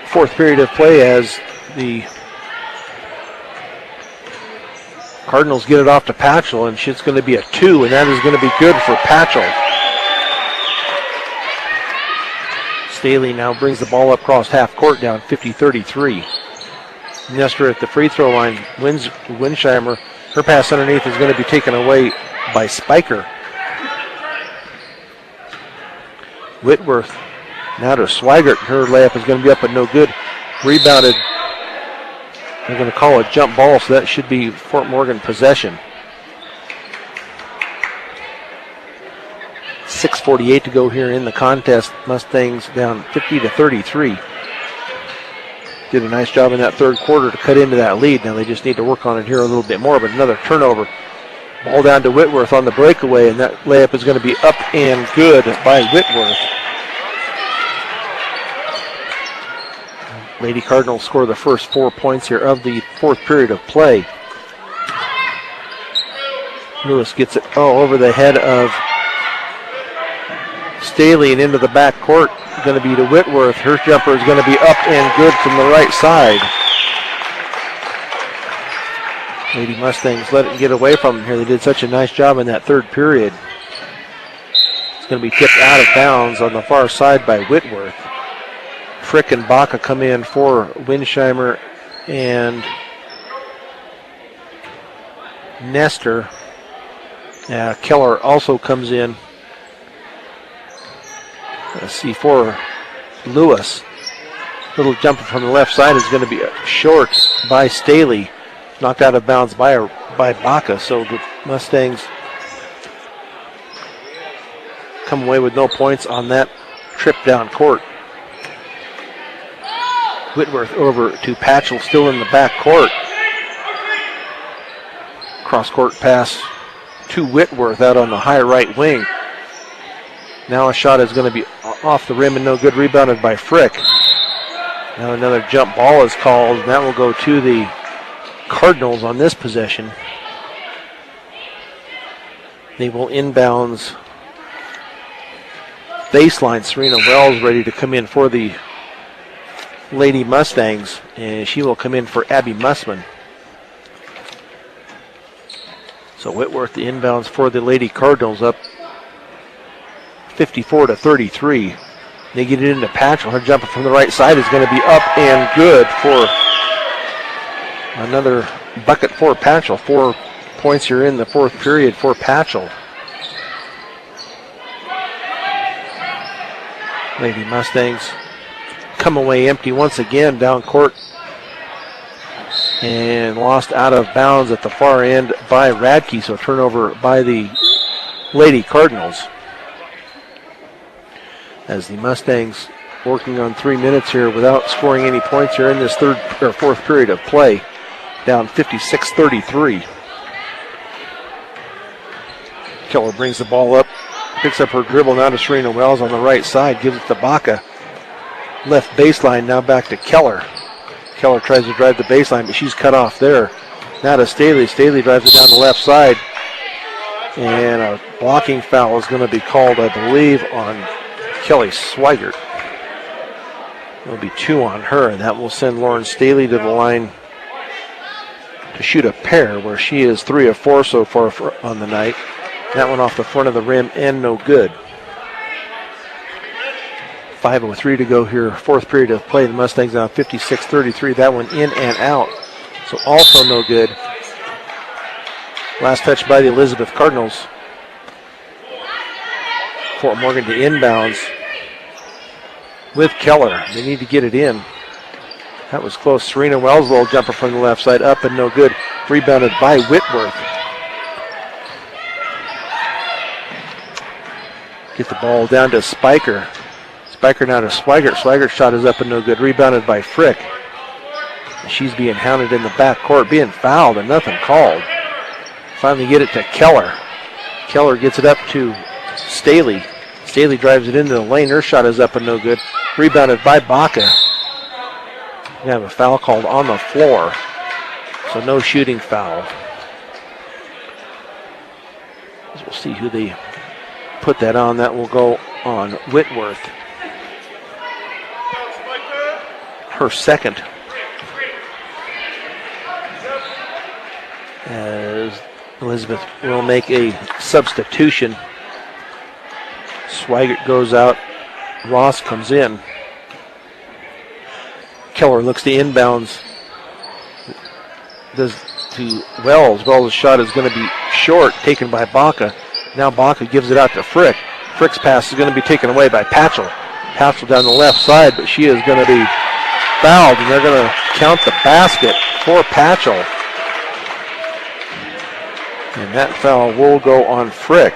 Speaker 1: fourth period of play as the Cardinals get it off to Patchell, and it's going to be a 2, and that is going to be good for Patchell. Staley now brings the ball up across half court, down 50-33. Nestor at the free throw line wins Winsheimer. Her pass underneath is going to be taken away by Spiker. Whitworth now to Swigert. Her layup is going to be up but no good. Rebounded. They're going to call a jump ball, so that should be Fort Morgan possession. 6:48 to go here in the contest. Mustangs down 50-33. Did a nice job in that third quarter to cut into that lead. Now they just need to work on it here a little bit more, but another turnover. Ball down to Whitworth on the breakaway, and that layup is going to be up and good by Whitworth. Lady Cardinals score the first 4 points here of the fourth period of play. Lewis gets it over the head of Staley and into the back court. Going to be to Whitworth. Her jumper is going to be up and good from the right side. Lady Mustangs let it get away from them here. They did such a nice job in that third period. It's going to be tipped out of bounds on the far side by Whitworth. Frick and Baca come in for Winsheimer and Nestor. Keller also comes in. Let's see, for Lewis. Little jumper from the left side is going to be short by Staley. Knocked out of bounds by Baca. So the Mustangs come away with no points on that trip down court. Whitworth over to Patchell, still in the back court. Cross court pass to Whitworth out on the high right wing. Now a shot is going to be off the rim and no good. Rebounded by Frick. Now another jump ball is called, and that will go to the Cardinals on this possession. They will inbounds baseline. Serena Wells ready to come in for the Lady Mustangs, and she will come in for Abby Mussman. So Whitworth the inbounds for the Lady Cardinals, up 54-33. They get it into Patchell. Her jumper from the right side is going to be up and good for another bucket for Patchell. 4 points here in the fourth period for Patchell. Lady Mustangs come away empty once again down court and lost out of bounds at the far end by Radke, so turnover by the Lady Cardinals. As the Mustangs working on 3 minutes here without scoring any points here in this fourth period of play, down 56-33. Keller brings the ball up, picks up her dribble now to Serena Wells on the right side, gives it to Baca. Left baseline, now back to Keller. Keller tries to drive the baseline, but she's cut off there. Now to Staley. Staley drives it down the left side. And a blocking foul is going to be called, I believe, on Kelly Swigert. There'll be 2 on her, and that will send Lauren Staley to the line to shoot a pair, where she is 3 of 4 so far on the night. That one off the front of the rim and no good. 5:03 to go here, fourth period of play. The Mustangs now 56-33. That one in and out, so also no good. Last touch by the Elizabeth Cardinals. Fort Morgan to inbounds with Keller. They need to get it in. That was close. Serena Wells, little jumper from the left side, up and no good. Rebounded by Whitworth. Get the ball down to Spiker. Spiker now to Swigert. Swigert's shot is up and no good. Rebounded by Frick. She's being hounded in the backcourt, being fouled and nothing called. Finally get it to Keller. Keller gets it up to Staley. Staley drives it into the lane. Her shot is up and no good. Rebounded by Baca. We have a foul called on the floor, so no shooting foul. We'll see who they put that on. That will go on Whitworth. Her second. As Elizabeth will make a substitution. Swigert goes out. Ross comes in. Keller looks to inbounds. Does to Wells. Wells' shot is going to be short, taken by Baca. Now Baca gives it out to Frick. Frick's pass is going to be taken away by Patchell. Patchell down the left side, but she is going to be fouled, and they're going to count the basket for Patchell. And that foul will go on Frick.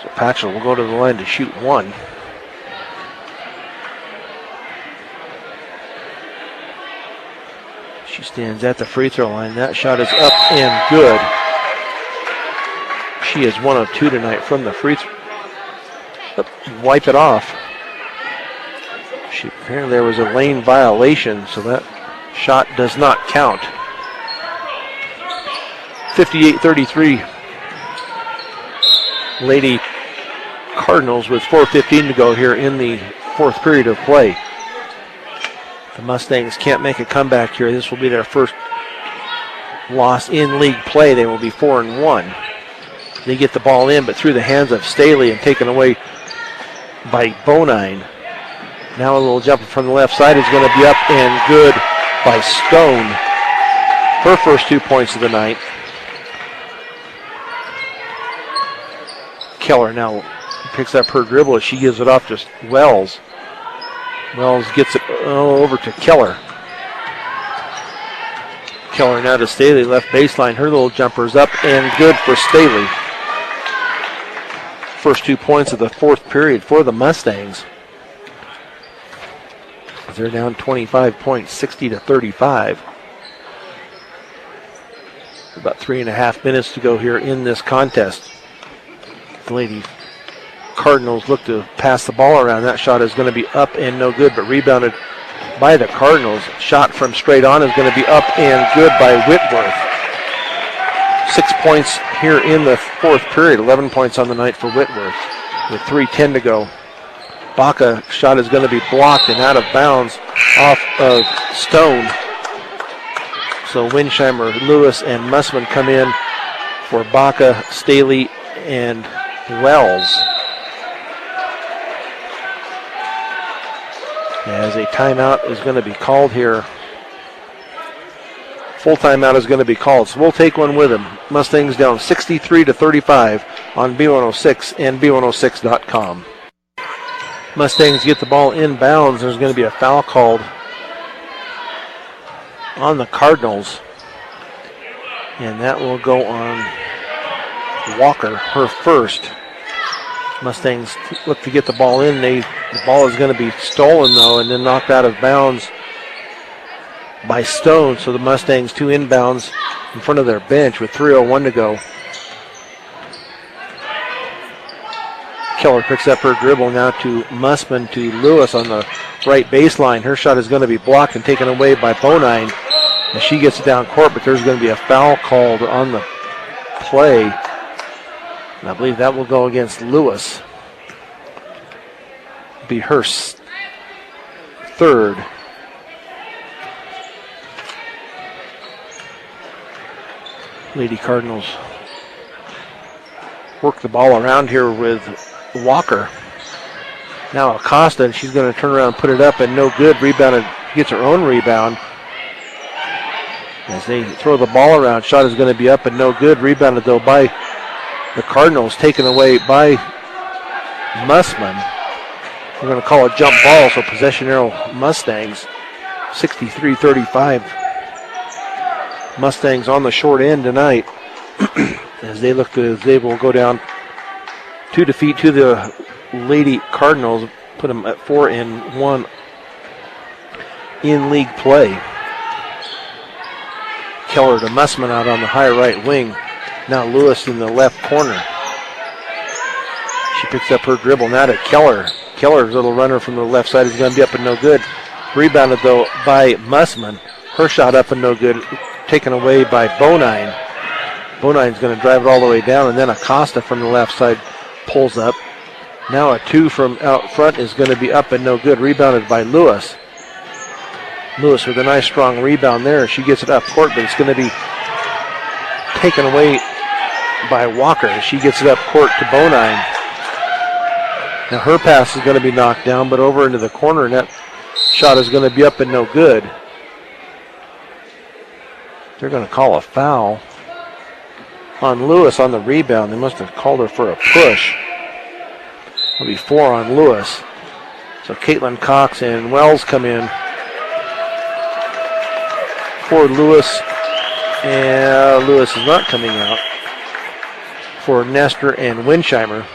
Speaker 1: So Patchell will go to the line to shoot 1. She stands at the free throw line. That shot is up and good. She is 1 of 2 tonight from the free throw. Wipe it off. Apparently there was a lane violation, so that shot does not count. 58-33. Lady Cardinals with 4:15 to go here in the fourth period of play. The Mustangs can't make a comeback here. This will be their first loss in league play. They will be 4-1. They get the ball in, but through the hands of Staley and taken away by Bonine. Now a little jumper from the left side is going to be up and good by Stone. Her first 2 points of the night. Keller now picks up her dribble as she gives it off to Wells. Wells gets it over to Keller. Keller now to Staley, left baseline. Her little jumper is up and good for Staley. First 2 points of the fourth period for the Mustangs. They're down 25 points, 60-35. About 3.5 minutes to go here in this contest. The Lady Cardinals look to pass the ball around. That shot is going to be up and no good, but rebounded by the Cardinals. Shot from straight on is going to be up and good by Whitworth. 6 points here in the fourth period. 11 points on the night for Whitworth with 3:10 to go. Baca shot is going to be blocked and out of bounds off of Stone. So Winsheimer, Lewis, and Mussman come in for Baca, Staley, and Wells. As a timeout is going to be called here. Full timeout is going to be called, so we'll take one with them. Mustangs down 63-35 on B106 and B106.com. Mustangs get the ball inbounds. There's going to be a foul called on the Cardinals. And that will go on Walker, her first. Mustangs look to get the ball in. The ball is going to be stolen, though, and then knocked out of bounds by Stone. So the Mustangs 2 inbounds in front of their bench with 3:01 to go. Keller picks up her dribble now to Mussman, to Lewis on the right baseline. Her shot is going to be blocked and taken away by Bonine as she gets it down court, but there's going to be a foul called on the play. And I believe that will go against Lewis. Be her third. Lady Cardinals work the ball around here with Walker. Now Acosta, and she's going to turn around and put it up, and no good. Rebounded, gets her own rebound. As they throw the ball around, shot is going to be up and no good. Rebounded, though, by the Cardinals, taken away by Mussman. We're going to call a jump ball, so possession arrow Mustangs, 63-35. Mustangs on the short end tonight as they will go down 2 defeat to the Lady Cardinals, put them at 4-1 in league play. Keller to Mussman out on the high right wing. Now Lewis in the left corner. She picks up her dribble now to Keller. Keller's little runner from the left side is going to be up and no good. Rebounded, though, by Mussman. Her shot up and no good. Taken away by Bonine. Bonine's going to drive it all the way down, and then Acosta from the left side pulls up. Now a 2 from out front is going to be up and no good. Rebounded by Lewis. Lewis with a nice strong rebound there. She gets it up court, but it's going to be taken away by Walker. She gets it up court to Bonine. Now her pass is going to be knocked down, but over into the corner, and that shot is going to be up and no good. They're going to call a foul on Lewis on the rebound. They must have called her for a push. It'll be 4 on Lewis. So Caitlin Cox and Wells come in for Lewis. And Lewis is not coming out for Nestor and Winsheimer.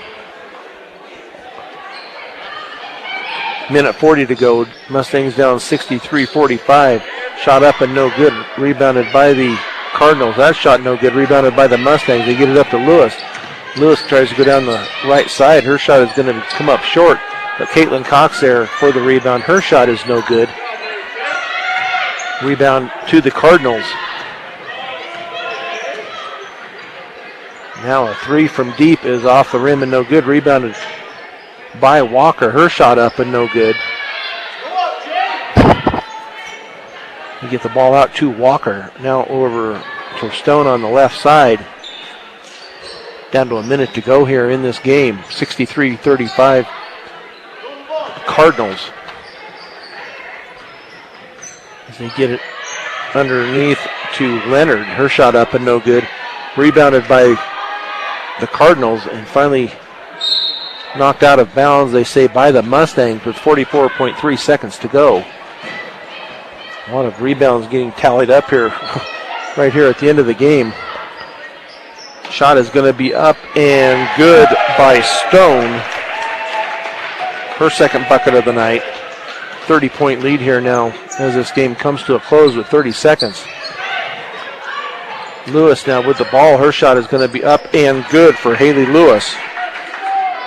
Speaker 1: Minute 40 to go. Mustangs down 63-45. Shot up and no good. Rebounded by the Cardinals. That shot no good. Rebounded by the Mustangs. They get it up to Lewis. Lewis tries to go down the right side. Her shot is going to come up short. But Caitlin Cox there for the rebound. Her shot is no good. Rebound to the Cardinals. Now a 3 from deep is off the rim and no good. Rebounded by Walker. Her shot up and no good. We get the ball out to Walker. Now over to Stone on the left side. Down to a minute to go here in this game. 63-35 Cardinals. As they get it underneath to Leonard. Her shot up and no good. Rebounded by the Cardinals and finally knocked out of bounds, they say, by the Mustangs with 44.3 seconds to go. A lot of rebounds getting tallied up here, right here at the end of the game. Shot is going to be up and good by Stone. Her second bucket of the night. 30-point lead here now as this game comes to a close with 30 seconds. Lewis now with the ball. Her shot is going to be up and good for Haley Lewis.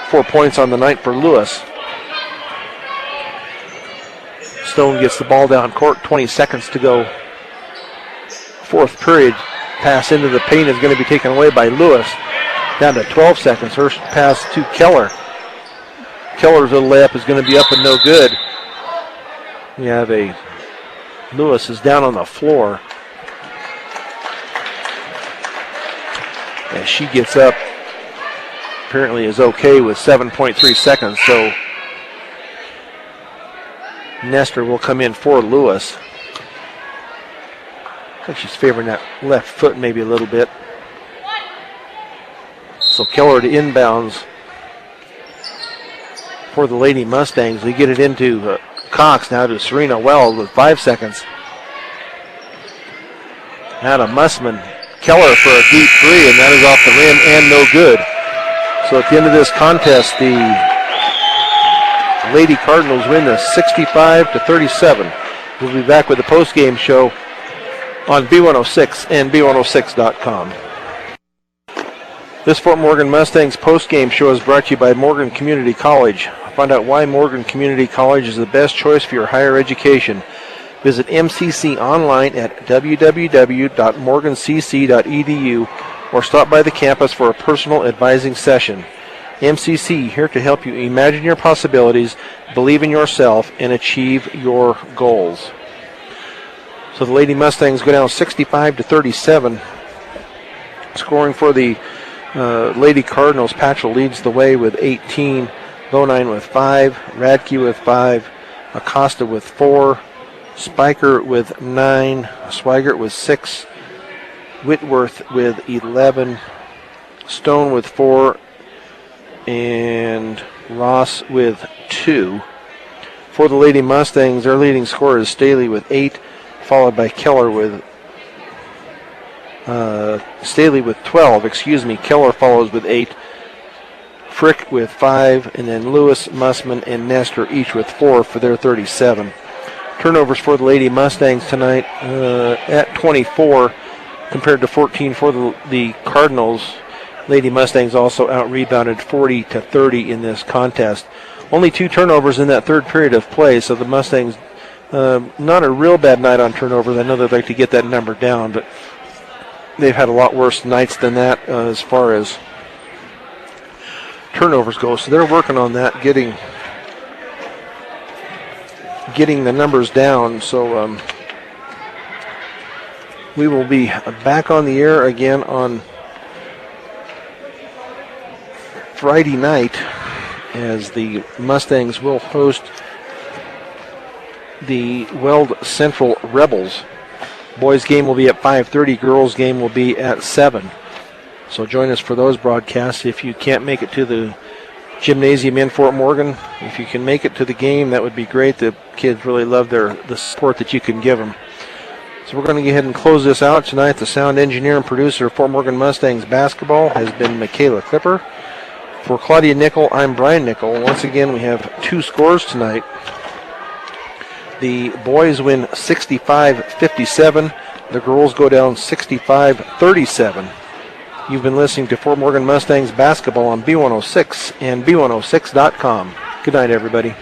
Speaker 1: 4 points on the night for Lewis. Stone gets the ball down court. 20 seconds to go. Fourth period. Pass into the paint is going to be taken away by Lewis. Down to 12 seconds. Her pass to Keller. Keller's little layup is going to be up and no good. We have Lewis is down on the floor. As she gets up, apparently is okay with 7.3 seconds. So Nestor will come in for Lewis. I think she's favoring that left foot maybe a little bit. So Keller to inbounds for the Lady Mustangs. They get it into Cox now to Serena Wells with 5 seconds. Now to Mussman. Keller for a deep three, and that is off the rim and no good. So at the end of this contest, the Lady Cardinals win this 65-37. We'll be back with the post-game show on B106 and B106.com. This Fort Morgan Mustangs post-game show is brought to you by Morgan Community College. Find out why Morgan Community College is the best choice for your higher education. Visit MCC online at www.morgancc.edu or stop by the campus for a personal advising session. MCC, here to help you imagine your possibilities, believe in yourself, and achieve your goals. So the Lady Mustangs go down 65-37. Scoring for the Lady Cardinals, Patchell leads the way with 18, Bonine with 5, Radke with 5, Acosta with 4, Spiker with 9, Swigert with 6, Whitworth with 11, Stone with 4, and Ross with 2. For the Lady Mustangs, their leading scorer is Staley with 8, followed by Keller with Staley with 12. Keller follows with 8, Frick with 5, and then Lewis, Mussman, and Nestor each with 4 for their 37. Turnovers for the Lady Mustangs tonight at 24 compared to 14 for the Cardinals. Lady Mustangs also out-rebounded 40-30 in this contest. Only 2 turnovers in that third period of play, so the Mustangs, not a real bad night on turnovers. I know they'd like to get that number down, but they've had a lot worse nights than that as far as turnovers go. So they're working on that, getting the numbers down. So we will be back on the air again on Friday night as the Mustangs will host the Weld Central Rebels. Boys game will be at 5:30. Girls game will be at 7. So join us for those broadcasts. If you can't make it to the gymnasium in Fort Morgan, if you can make it to the game, that would be great. The kids really love the support that you can give them. So we're going to go ahead and close this out tonight. The sound engineer and producer of Fort Morgan Mustangs basketball has been Michaela Clipper. For Claudia Nickel, I'm Brian Nickel. Once again, we have 2 scores tonight. The boys win 65-57. The girls go down 65-37. You've been listening to Fort Morgan Mustangs basketball on B106 and B106.com. Good night, everybody.